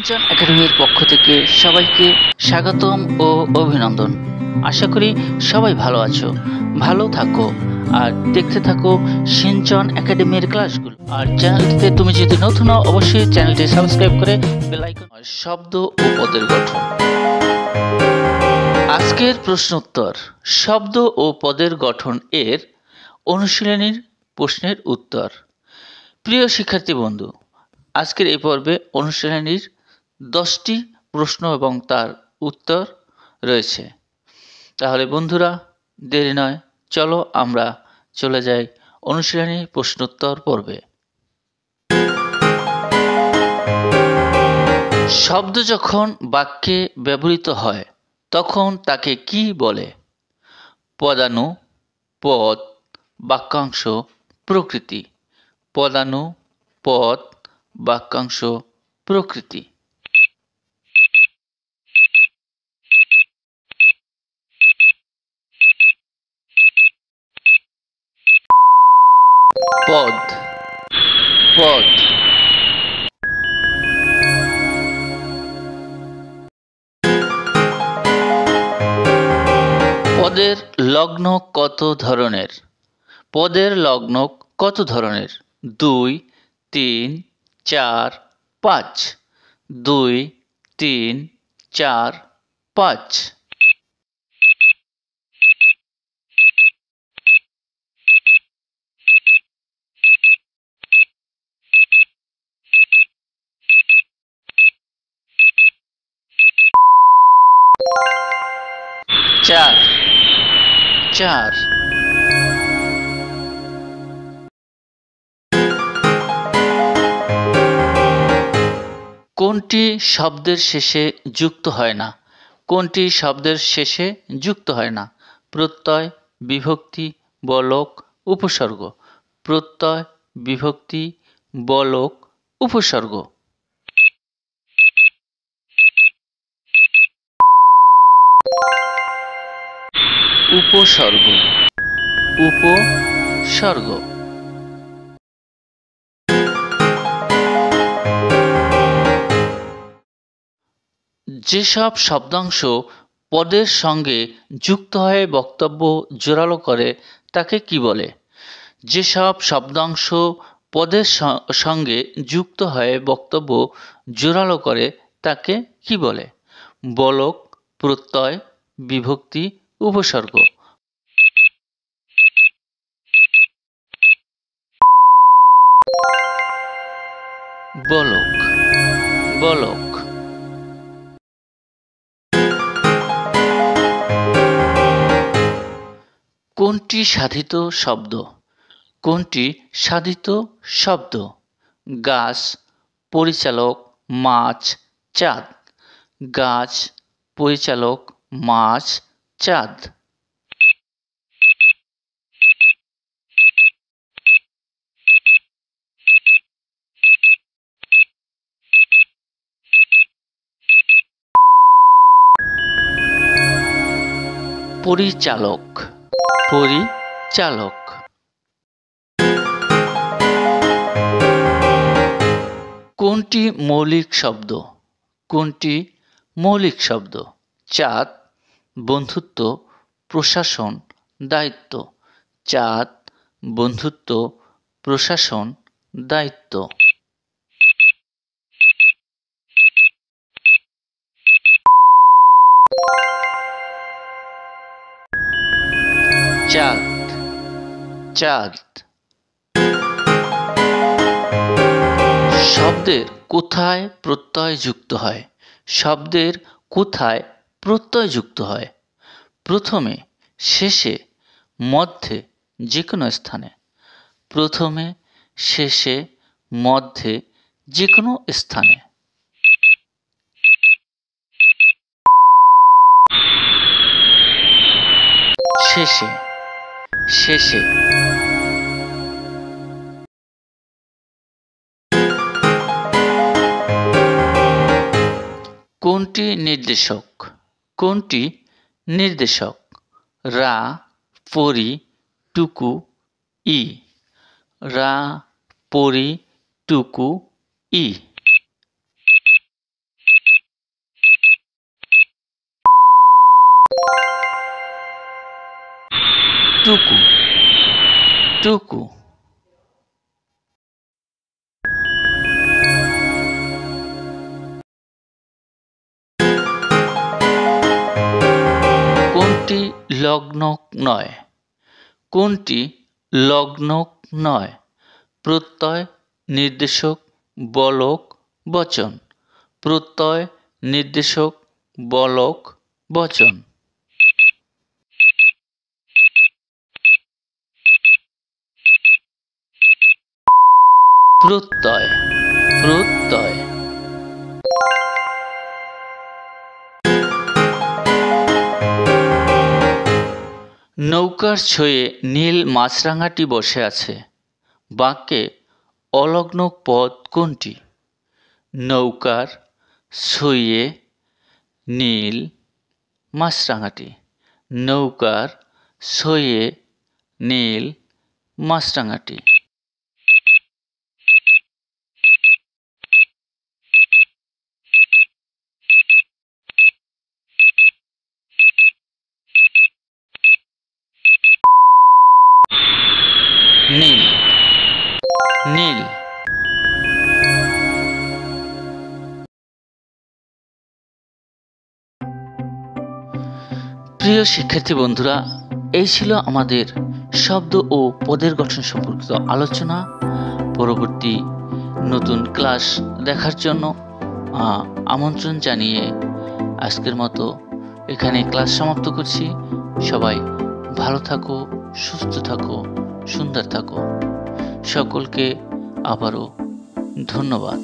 Shinchan একাডেমির পক্ষ থেকে সবাইকে স্বাগতম ও অভিনন্দন। আশা করি সবাই ভালো আছো, ভালো থাকো আর দেখতে থাকো সিনচান একাডেমির ক্লাসগুলো। আর চ্যানেলটিতে তুমি যদি নতুন হও অবশ্যই চ্যানেলটি সাবস্ক্রাইব করে বেল আইকন। শব্দ ও পদের গঠন। আজকের প্রশ্ন উত্তর, শব্দ ও পদের গঠন এর অনুশীলনীর প্রশ্নের উত্তর। প্রিয় শিক্ষার্থী বন্ধু, আজকের এই পর্বে অনুশীলনীর 10টি প্রশ্ন এবং তার উত্তর রয়েছে। তাহলে বন্ধুরা দেরি নয়, চলো আমরা চলে যাই অনুশীলনী প্রশ্নোত্তর পর্বে। শব্দ যখন বাক্যে ব্যবহৃত হয় তখন তাকে কি বলে? পদাণু, পদ, বাক্যাংশ, প্রকৃতি। পদাণু, পদ, বাক্যাংশ, প্রকৃতি। পদ, পদ। পদের লগ্ন কত ধরনের? পদের লগ্ন কত ধরনের? 2, 3, 4, 5। 2, 3, 4, 5। চার, চার। কোনটি শব্দের শেষে যুক্ত হয় না? কোনটি শব্দের শেষে যুক্ত হয় না? প্রত্যয়, বিভক্তি, বলক, উপসর্গ। প্রত্যয়, বিভক্তি, বলক, উপসর্গ। উপসর্গ, উপসর্গ। যেসব শব্দাংশ পদের সঙ্গে যুক্ত হয়ে বক্তব্য জোরালো করে তাকে কি বলে? যেসব শব্দাংশ পদের সঙ্গে যুক্ত হয়ে বক্তব্য জোরালো করে তাকে কি বলে? বলক, প্রত্যয়, বিভক্তি, উপসর্গ। বলক, বলক। কোনটি সাধিত শব্দ? কোনটি সাধিত শব্দ? গাছ, পরিচালক, মাছ, চাঁদ। গাছ, পরিচালক, মাছ, চাঁদ। পরিচালক, পরিচালক। কোনটি মৌলিক শব্দ? কোনটি মৌলিক শব্দ? চাঁদ, বন্ধুত্ব, প্রশাসন, দায়িত্ব। চাঁদ, বন্ধুত্ব, প্রশাসন, দায়িত্ব। চাঁদ, চাঁদ। শব্দের কোথায় প্রত্যয় যুক্ত হয়? শব্দের কোথায় প্রত্যয় যুক্ত হয়? প্রথমে, শেষে, মধ্যে, যে কোনো স্থানে। প্রথমে, শেষে, মধ্যে, যে কোনো স্থানে। শেষে, শেষে। কোনটি নির্দেশক? কোনটি নির্দেশক? রা, পরি, টুকু, ই। রা, পরি, টুকু, ই। টুকু টুকু। কোনটি লগ্নক নয়? কোনটি লগ্নক নয়? প্রত্যয়, নির্দেশক, বলক, বচন। প্রত্যয়, নির্দেশক, বলক, বচন। প্রত্যয় প্রত্যয়। নৌকার ছয়ে নীল মাছরাঙাটি বসে আছে। বাক্যে অলগ্ন পদ কোনটি? নৌকার ছয়ে নীল মাছরাঙাটি। নৌকার ছয়ে নীল মাছরাঙাটি। নীল নীল। প্রিয় শিক্ষার্থী বন্ধুরা, এই ছিল আমাদের শব্দ ও পদের গঠন সম্পর্কিত আলোচনা। পরবর্তী নতুন ক্লাস দেখার জন্য আমন্ত্রণ জানিয়ে আজকের মতো এখানে ক্লাস সমাপ্ত করছি। সবাই ভালো থাকো, সুস্থ থাকো, সুন্দর থাকো। সকলকে আবারও ধন্যবাদ।